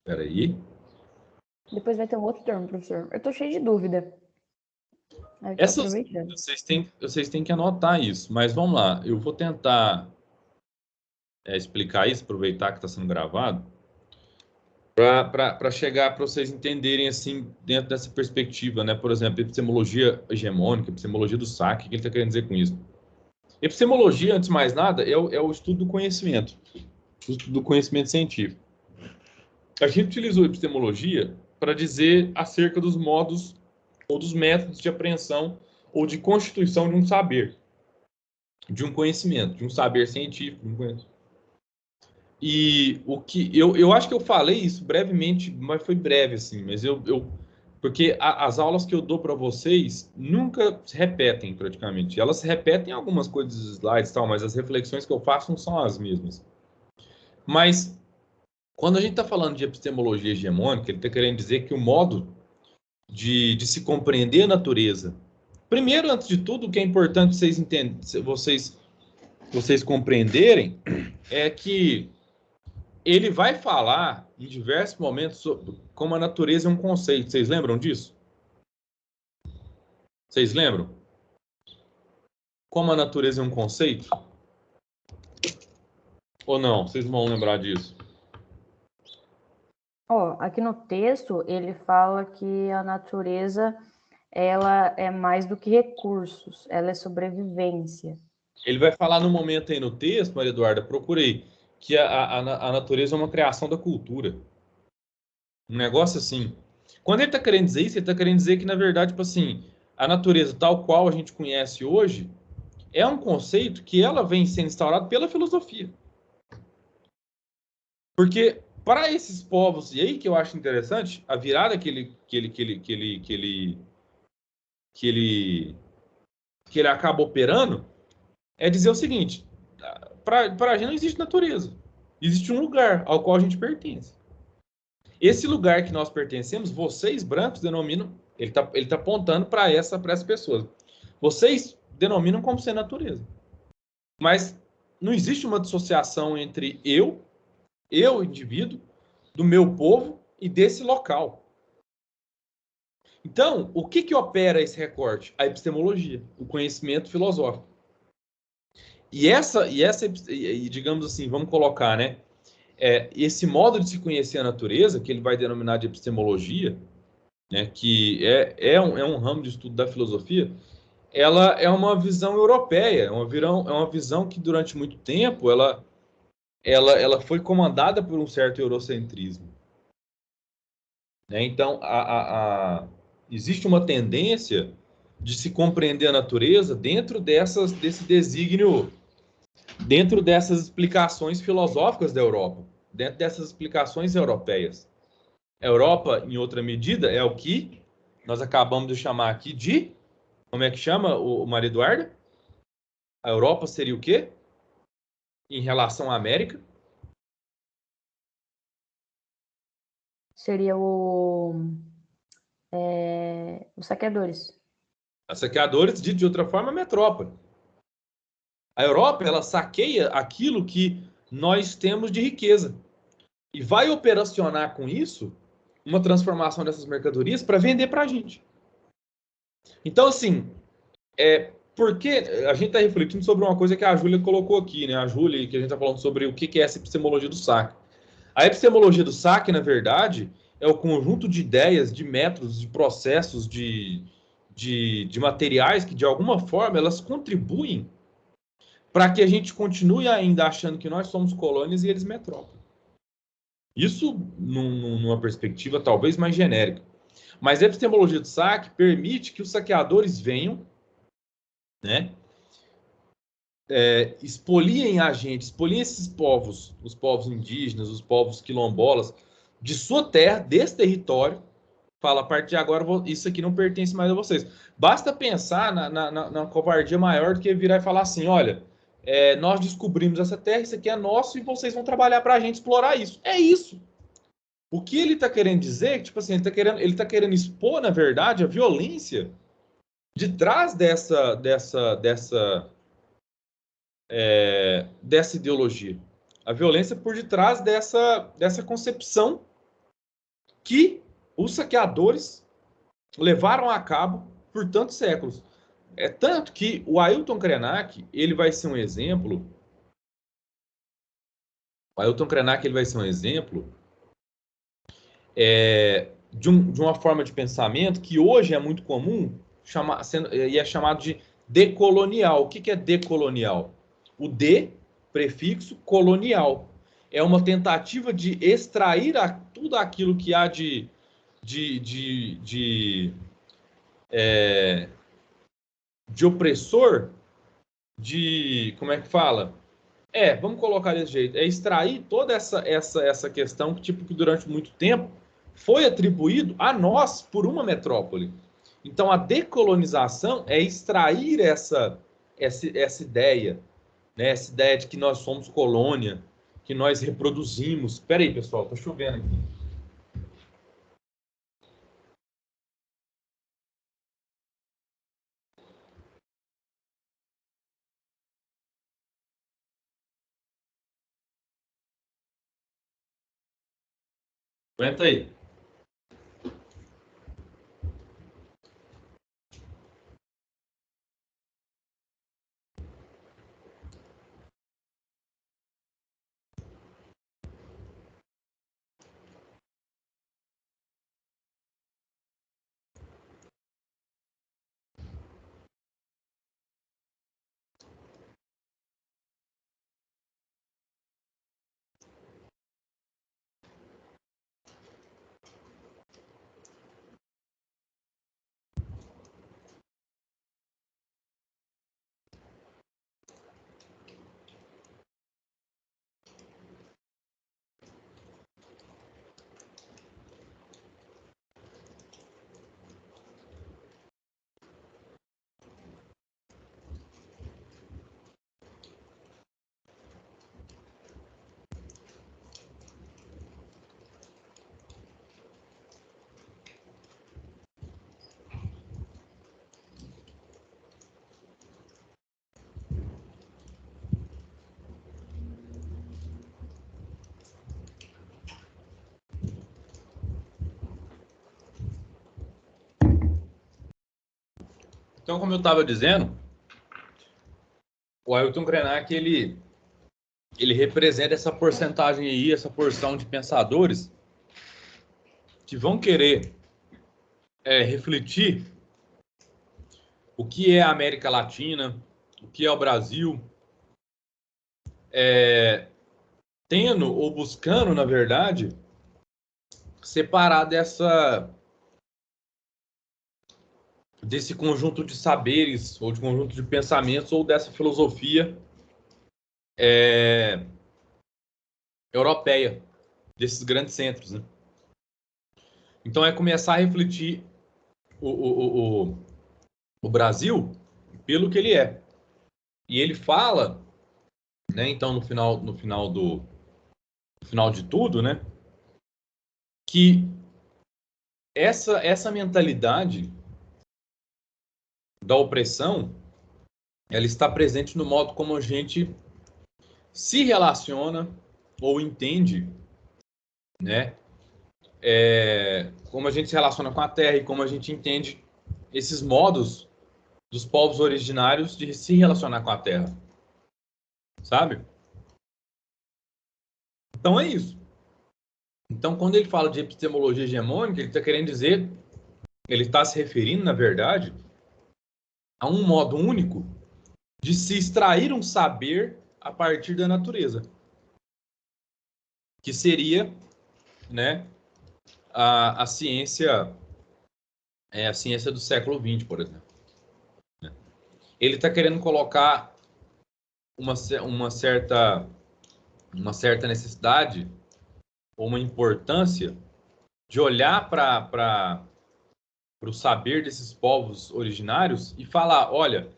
Espera aí. Depois vai ter um outro termo, professor. Eu tô cheio de dúvida. Aí eu tô Essas, aproveitando. vocês têm que anotar isso, mas vamos lá. Eu vou tentar explicar isso, aproveitar que está sendo gravado, para chegar para vocês entenderem assim dentro dessa perspectiva, né? Por exemplo, epistemologia hegemônica, epistemologia do saque, o que ele está querendo dizer com isso? Epistemologia, antes de mais nada, é o estudo do conhecimento, o estudo do conhecimento científico. A gente utilizou epistemologia para dizer acerca dos modos ou dos métodos de apreensão ou de constituição de um saber, de um conhecimento, de um saber científico, de um conhecimento. E o que eu acho que eu falei isso brevemente, mas foi breve assim, mas porque as aulas que eu dou para vocês nunca se repetem praticamente. Elas se repetem algumas coisas dos slides e tal, mas as reflexões que eu faço não são as mesmas. Mas quando a gente está falando de epistemologia hegemônica, ele está querendo dizer que o modo de se compreender a natureza. Primeiro, antes de tudo, o que é importante vocês compreenderem é que ele vai falar em diversos momentos sobre como a natureza é um conceito. Vocês lembram disso? Vocês lembram? Como a natureza é um conceito? Ou não? Vocês não vão lembrar disso? Aqui no texto ele fala que a natureza ela é mais do que recursos, ela é sobrevivência. Ele vai falar no momento aí no texto, Maria Eduarda, procurei, que a natureza é uma criação da cultura. Um negócio assim. Quando ele está querendo dizer isso, ele está querendo dizer que, na verdade, tipo assim, a natureza tal qual a gente conhece hoje é um conceito que ela vem sendo instaurado pela filosofia. Porque para esses povos, e aí que eu acho interessante, a virada que ele acaba operando é dizer o seguinte: para a gente não existe natureza, existe um lugar ao qual a gente pertence. Esse lugar que nós pertencemos, vocês brancos denominam, ele tá apontando para essas pessoas. Vocês denominam como ser natureza. Mas não existe uma dissociação entre indivíduo, do meu povo e desse local. Então, o que opera esse recorte? A epistemologia, o conhecimento filosófico. E digamos assim, vamos colocar, né? Esse modo de se conhecer a natureza, que ele vai denominar de epistemologia, né, que é um ramo de estudo da filosofia, ela é uma visão europeia, é uma visão que durante muito tempo ela foi comandada por um certo eurocentrismo. Né? Então, existe uma tendência de se compreender a natureza dentro desse desígnio, dentro dessas explicações filosóficas da Europa, dentro dessas explicações europeias. A Europa, em outra medida, é o que nós acabamos de chamar aqui de... Como é que chama, o Maria Eduarda? A Europa seria o quê? Em relação à América? Seria os saqueadores. Os saqueadores, dito de outra forma, a metrópole. A Europa, ela saqueia aquilo que nós temos de riqueza. E vai operacionar com isso uma transformação dessas mercadorias para vender para a gente. Então, assim, porque a gente está refletindo sobre uma coisa que a Júlia colocou aqui, né? A Júlia, que a gente está falando sobre o que é essa epistemologia do saque. A epistemologia do saque, na verdade, é o conjunto de ideias, de métodos, de processos, de materiais que, de alguma forma, elas contribuem para que a gente continue ainda achando que nós somos colônias e eles metrópole. Isso numa perspectiva talvez mais genérica. Mas a epistemologia do saque permite que os saqueadores venham, né, expoliem a gente, expoliem esses povos, os povos indígenas, os povos quilombolas, de sua terra, desse território. Fala, a partir de agora, isso aqui não pertence mais a vocês. Basta pensar na covardia maior do que virar e falar assim: olha, nós descobrimos essa terra, isso aqui é nosso e vocês vão trabalhar para a gente explorar isso. É isso. O que ele está querendo dizer, tipo assim, ele tá querendo expor, na verdade, a violência de trás dessa ideologia. A violência por detrás dessa concepção que os saqueadores levaram a cabo por tantos séculos. É tanto que o Ailton Krenak, ele vai ser um exemplo. O Ailton Krenak, ele vai ser um exemplo de uma forma de pensamento que hoje é muito comum e é chamado de decolonial. O que é decolonial? O de, prefixo, colonial. É uma tentativa de extrair tudo aquilo que há de opressor, como é que fala? Vamos colocar desse jeito, é extrair toda essa questão que, tipo, que durante muito tempo foi atribuído a nós por uma metrópole. Então, a decolonização é extrair essa ideia, né? Essa ideia de que nós somos colônia, que nós reproduzimos. Espera aí, pessoal, tá chovendo aqui. Aguenta aí. Então, como eu estava dizendo, o Ailton Krenak, ele representa essa porcentagem aí, essa porção de pensadores que vão querer refletir o que é a América Latina, o que é o Brasil, tendo ou buscando, na verdade, separar desse conjunto de saberes, ou de conjunto de pensamentos, ou dessa filosofia europeia, desses grandes centros, né? Então, é começar a refletir o Brasil pelo que ele é. E ele fala, né, então, no final de tudo, né, que essa mentalidade da opressão, ela está presente no modo como a gente se relaciona ou entende, né, como a gente se relaciona com a Terra e como a gente entende esses modos dos povos originários de se relacionar com a Terra, sabe? Então é isso. Então, quando ele fala de epistemologia hegemônica, ele está querendo dizer, ele está se referindo, na verdade, a um modo único de se extrair um saber a partir da natureza, que seria, né, a ciência do século XX, por exemplo. Ele está querendo colocar uma certa necessidade ou uma importância de olhar para o saber desses povos originários e falar, olha,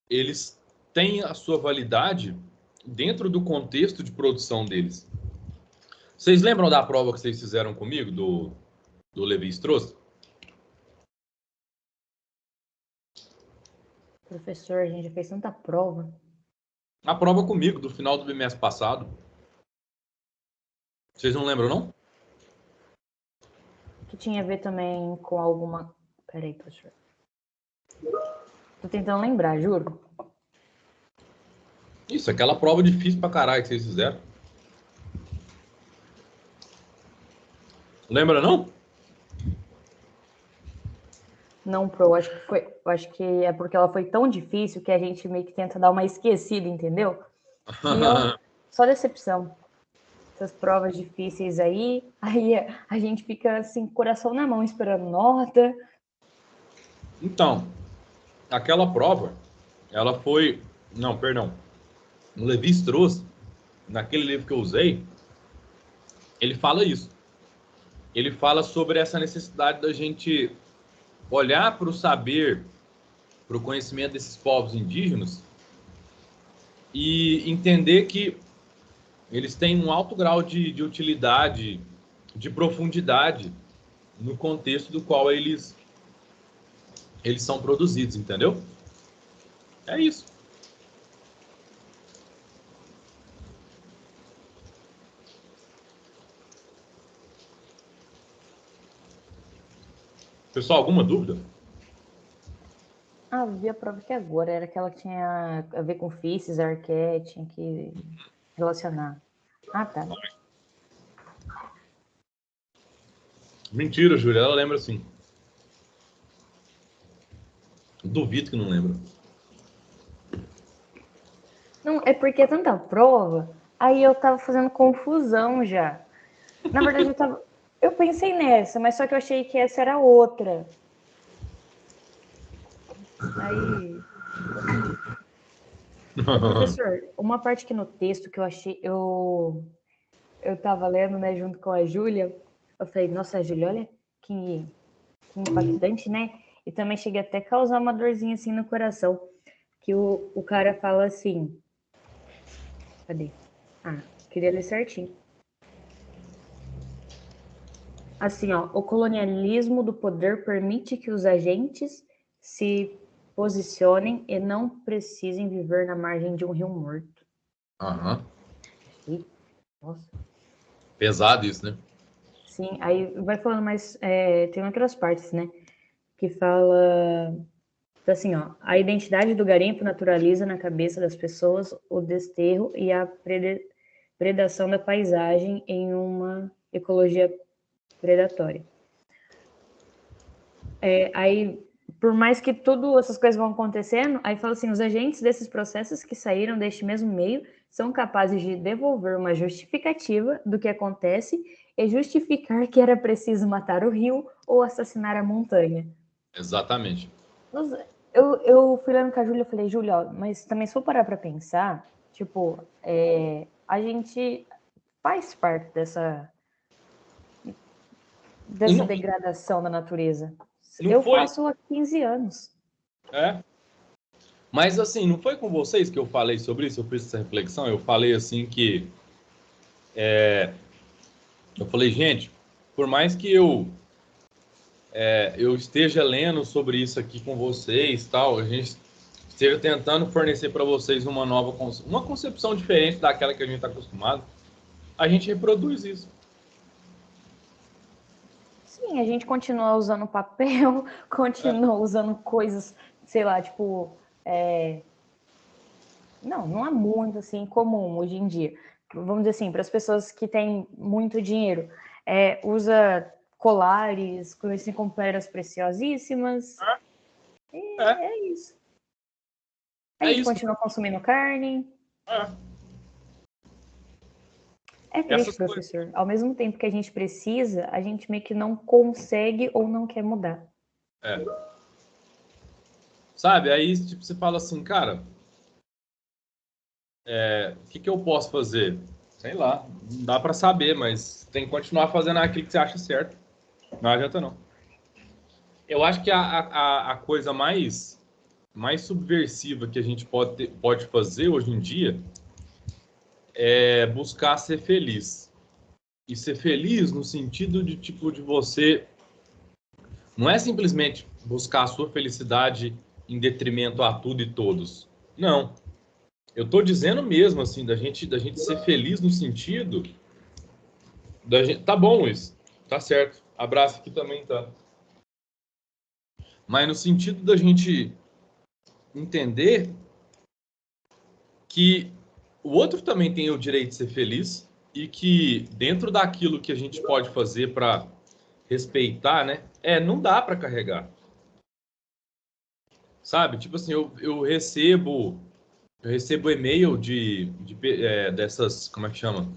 eles têm a sua validade dentro do contexto de produção deles. Vocês lembram da prova que vocês fizeram comigo, do Levi-Strauss? Professor, a gente já fez tanta prova. A prova comigo, do final do bimestre passado. Vocês não lembram, não? que tinha a ver também com alguma... Peraí, professor. Tô tentando lembrar, juro. Isso, aquela prova difícil pra caralho que vocês fizeram. Lembra, não? Não, Pro, acho que é porque ela foi tão difícil que a gente meio que tenta dar uma esquecida, entendeu? E ó, só decepção. Essas provas difíceis aí a gente fica assim, coração na mão, esperando nota. Então, aquela prova, ela foi... Não, perdão. O Lévi-Strauss, naquele livro que eu usei, ele fala isso. Ele fala sobre essa necessidade da gente olhar para o saber, para o conhecimento desses povos indígenas e entender que eles têm um alto grau de utilidade, de profundidade no contexto do qual eles são produzidos, entendeu? É isso. Pessoal, alguma dúvida? Ah, vi a prova aqui agora, era aquela que tinha a ver com Físis, Arquette, tinha que relacionar. Ah, tá. Mentira, Júlia, ela lembra sim. Duvido que não lembra. Não, é porque é tanta prova, aí eu tava fazendo confusão já. Na verdade, eu pensei nessa, mas só que eu achei que essa era outra. Aí. Professor, uma parte aqui no texto que eu achei, eu tava lendo, né, junto com a Júlia, eu falei, nossa, Júlia, olha que impactante, né? E também cheguei até a causar uma dorzinha assim no coração, que o cara fala assim, cadê? Ah, queria ler certinho. Assim, ó, o colonialismo do poder permite que os agentes se posicionem e não precisem viver na margem de um rio morto. Aham. E, nossa. Pesado isso, né? Sim, aí vai falando mais, tem outras partes, né, que fala assim, ó, a identidade do garimpo naturaliza na cabeça das pessoas o desterro e a predação da paisagem em uma ecologia predatória. Aí, por mais que tudo essas coisas vão acontecendo, aí fala assim, os agentes desses processos que saíram deste mesmo meio são capazes de devolver uma justificativa do que acontece e justificar que era preciso matar o rio ou assassinar a montanha. Exatamente. Nossa, eu fui lá no com a Júlia e falei, Júlia, mas também se for parar para pensar, tipo, a gente faz parte dessa Não, degradação da natureza. não Eu foi. faço há 15 anos. É. Mas assim, não foi com vocês que eu falei sobre isso? Eu fiz essa reflexão. Eu falei assim que. Eu falei, gente, por mais que eu esteja lendo sobre isso aqui com vocês, tal, a gente esteja tentando fornecer para vocês uma concepção diferente daquela que a gente está acostumado, a gente reproduz isso. Sim, a gente continua usando papel, continua usando coisas, sei lá, tipo, não é muito assim comum hoje em dia. Vamos dizer assim, para as pessoas que têm muito dinheiro, usa colares, assim, com pedras preciosíssimas. É, É isso. A é gente isso. continua consumindo carne. É. É triste, Essas coisas. professor. Ao mesmo tempo que a gente precisa, a gente meio que não consegue ou não quer mudar. É. Sabe? Aí tipo, você fala assim, cara, o que eu posso fazer? Sei lá, não dá para saber, mas tem que continuar fazendo aquilo que você acha certo. Não adianta não. Eu acho que a coisa mais subversiva que a gente pode fazer hoje em dia é buscar ser feliz. E ser feliz no sentido de tipo de você não é simplesmente buscar a sua felicidade em detrimento a tudo e todos. Não. Eu tô dizendo mesmo assim da gente ser feliz no sentido da gente, tá bom, Luiz. Tá certo. Abraço aqui também, tá? Mas no sentido da gente entender que o outro também tem o direito de ser feliz e que dentro daquilo que a gente pode fazer para respeitar, né? Não dá para carregar. Sabe? Tipo assim, eu recebo e-mail dessas, como é que chama?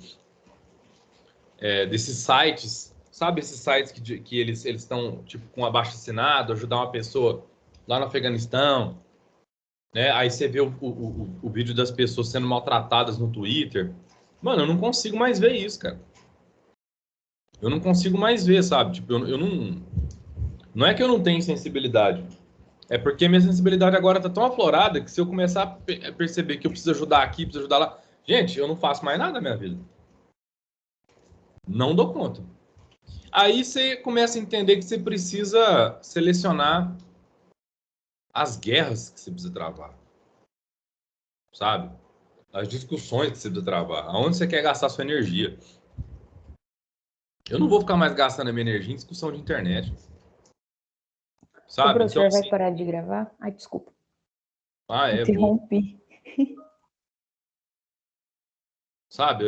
Desses sites, sabe? Esses sites que eles estão tipo com abaixo-assinado, ajudar uma pessoa lá no Afeganistão, né? Aí você vê o vídeo das pessoas sendo maltratadas no Twitter. Mano, eu não consigo mais ver isso, cara. Eu não consigo mais ver, sabe? Tipo, eu não. Não é que eu não tenho sensibilidade. É porque minha sensibilidade agora tá tão aflorada que se eu começar a perceber que eu preciso ajudar aqui, preciso ajudar lá. Gente, eu não faço mais nada na minha vida. Não dou conta. Aí você começa a entender que você precisa selecionar as guerras que você precisa travar, sabe? As discussões que você precisa travar. Aonde você quer gastar sua energia. Eu não vou ficar mais gastando a minha energia em discussão de internet. O Sabe? Então, professor vai assim. parar de gravar? Ai, desculpa. Boa. Interrompi. Sabe?